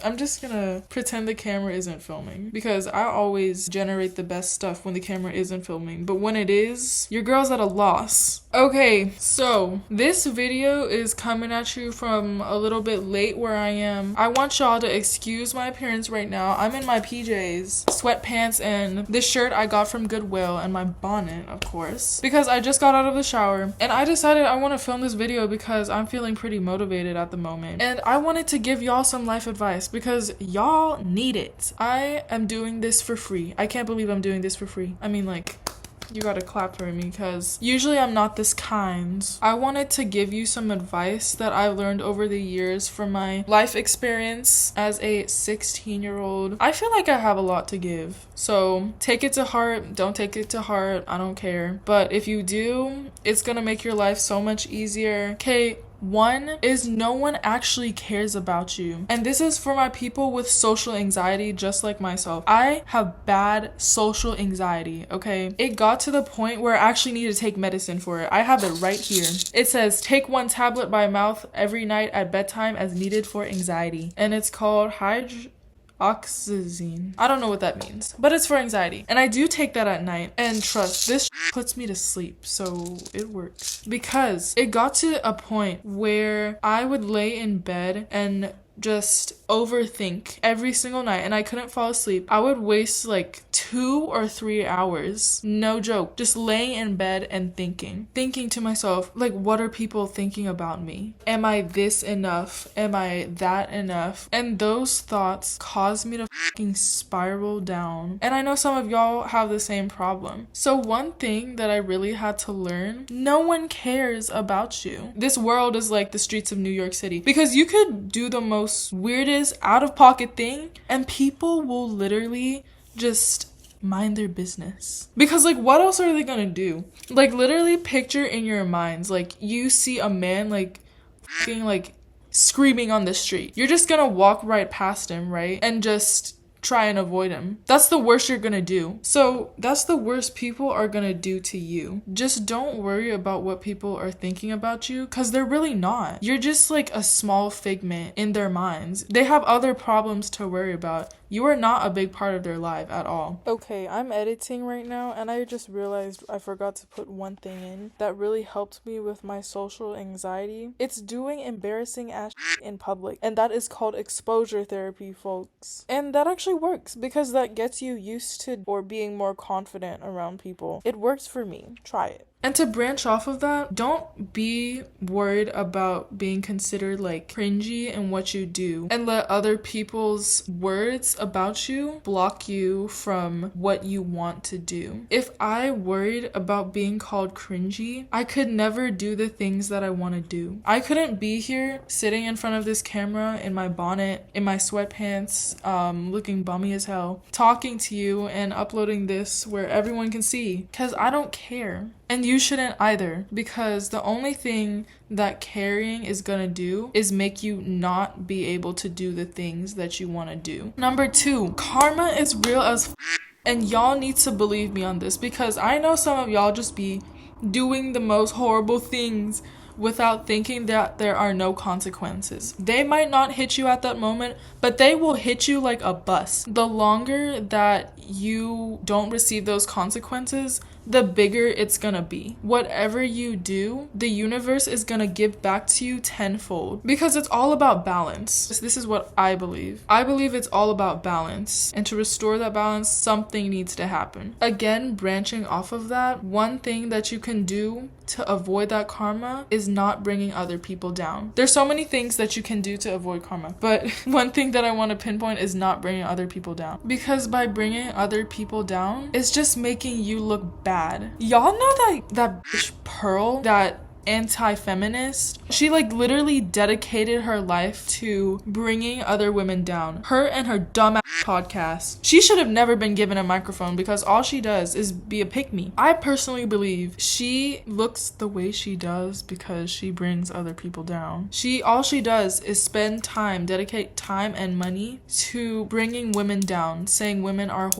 I'm just gonna pretend the camera isn't filming because I always generate the best stuff when the camera isn't filming. But when it is, your girl's at a loss. Okay, so this video is coming at you from a little bit late where I am. I want y'all to excuse my appearance right now. I'm in my PJs, sweatpants, and this shirt I got from Goodwill, and my bonnet, of course, because I just got out of the shower and I decided I want to film this video because I'm feeling pretty motivated at the moment. And I wanted to give y'all some life advice because y'all need it. I am doing this for free. I can't believe I'm doing this for free. I mean, like, you gotta clap for me because usually I'm not this kind. I wanted to give you some advice that I learned over the years from my life experience as a 16-year-old. I feel like I have a lot to give. So take it to heart, don't take it to heart, I don't care. But if you do, it's gonna make your life so much easier. Okay, one is no one actually cares about you. And this is for my people with social anxiety, just like myself. I have bad social anxiety, okay? It got to the point where I actually need to take medicine for it. I have it right here. It says, take 1 tablet by mouth every night at bedtime as needed for anxiety. And it's called Oxazine. I don't know what that means, but it's for anxiety. And I do take that at night. And trust, this puts me to sleep, so it works. Because it got to a point where I would lay in bed and just overthink every single night and I couldn't fall asleep. I would waste like 2 or 3 hours, no joke, just laying in bed and thinking to myself, like, what are people thinking about me? Am I this enough? Am I that enough? And those thoughts caused me to fucking spiral down. And I know some of y'all have the same problem. So one thing that I really had to learn, no one cares about you. This world is like the streets of New York City because you could do the most weirdest out-of-pocket thing and people will literally just mind their business. Because like, what else are they gonna do? Like, literally picture in your minds, like, you see a man like fucking like screaming on the street. You're just gonna walk right past him, right? And just try and avoid him. That's the worst you're gonna do. So that's the worst people are gonna do to you. Just don't worry about what people are thinking about you because they're really not. You're just like a small figment in their minds. They have other problems to worry about. You are not a big part of their life at all. Okay, I'm editing right now and I just realized I forgot to put one thing in that really helped me with my social anxiety. It's doing embarrassing ass shit in public, and that is called exposure therapy, folks. And that actually works because that gets you used to or being more confident around people. It works for me. Try it. And to branch off of that, don't be worried about being considered like cringy in what you do and let other people's words about you block you from what you want to do. If I worried about being called cringy, I could never do the things that I want to do. I couldn't be here sitting in front of this camera in my bonnet, in my sweatpants, looking bummy as hell, talking to you and uploading this where everyone can see because I don't care. And you shouldn't either, because the only thing that caring is gonna do is make you not be able to do the things that you want to do. Number 2, karma is real as and y'all need to believe me on this because I know some of y'all just be doing the most horrible things without thinking that there are no consequences. They might not hit you at that moment, but they will hit you like a bus. The longer that you don't receive those consequences, the bigger it's gonna be. Whatever you do, the universe is gonna give back to you tenfold because it's all about balance. This is what I believe. I believe it's all about balance, and to restore that balance, something needs to happen. Again, branching off of that, one thing that you can do to avoid that karma is not bringing other people down. There's so many things that you can do to avoid karma, but one thing that I want to pinpoint is not bringing other people down, because by bringing other people down, it's just making you look bad. Y'all know that bitch Pearl, that anti-feminist, she like literally dedicated her life to bringing other women down. Her and her dumb podcast. She should have never been given a microphone because all she does is be a pick-me. I personally believe she looks the way she does because she brings other people down. All she does is spend time, dedicate time and money to bringing women down, saying women are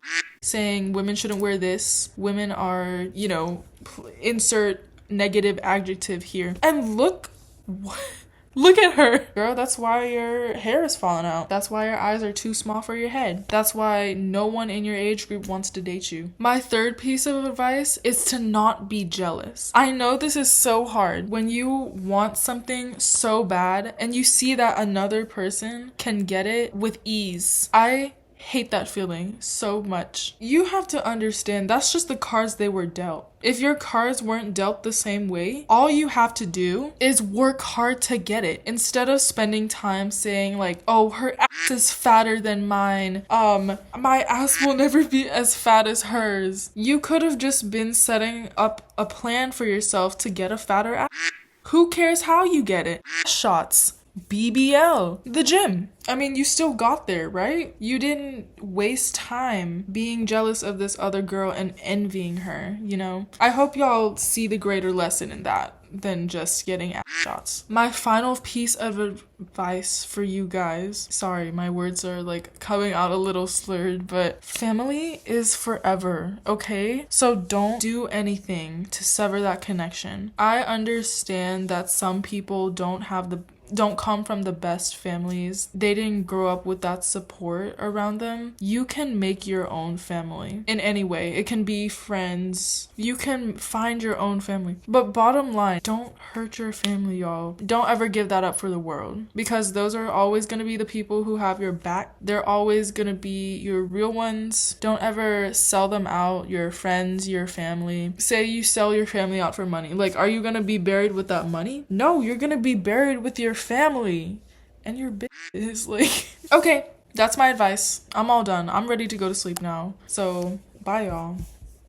saying women shouldn't wear this, women are, insert negative adjective here. And look Look at her. Girl, that's why your hair is falling out. That's why your eyes are too small for your head. That's why no one in your age group wants to date you. My third piece of advice is to not be jealous. I know this is so hard when you want something so bad and you see that another person can get it with ease. I hate that feeling so much. You have to understand that's just the cards they were dealt. If your cards weren't dealt the same way, all you have to do is work hard to get it. Instead of spending time saying like, oh, her ass is fatter than mine. My ass will never be as fat as hers. You could have just been setting up a plan for yourself to get a fatter ass. Who cares how you get it? Shots. BBL, the gym. I mean, you still got there, right? You didn't waste time being jealous of this other girl and envying her, you know? I hope y'all see the greater lesson in that than just getting ass shots. My final piece of advice for you guys, sorry, my words are like coming out a little slurred, but family is forever, okay? So don't do anything to sever that connection. I understand that some people don't come from the best families. They didn't grow up with that support around them. You can make your own family in any way. It can be friends. You can find your own family. But bottom line, don't hurt your family, y'all. Don't ever give that up for the world, because those are always going to be the people who have your back. They're always going to be your real ones. Don't ever sell them out, your friends, your family. Say you sell your family out for money. Like, are you going to be buried with that money? No, you're going to be buried with your family and your bitch is like okay, that's my advice. I'm all done. I'm ready to go to sleep now, so bye y'all.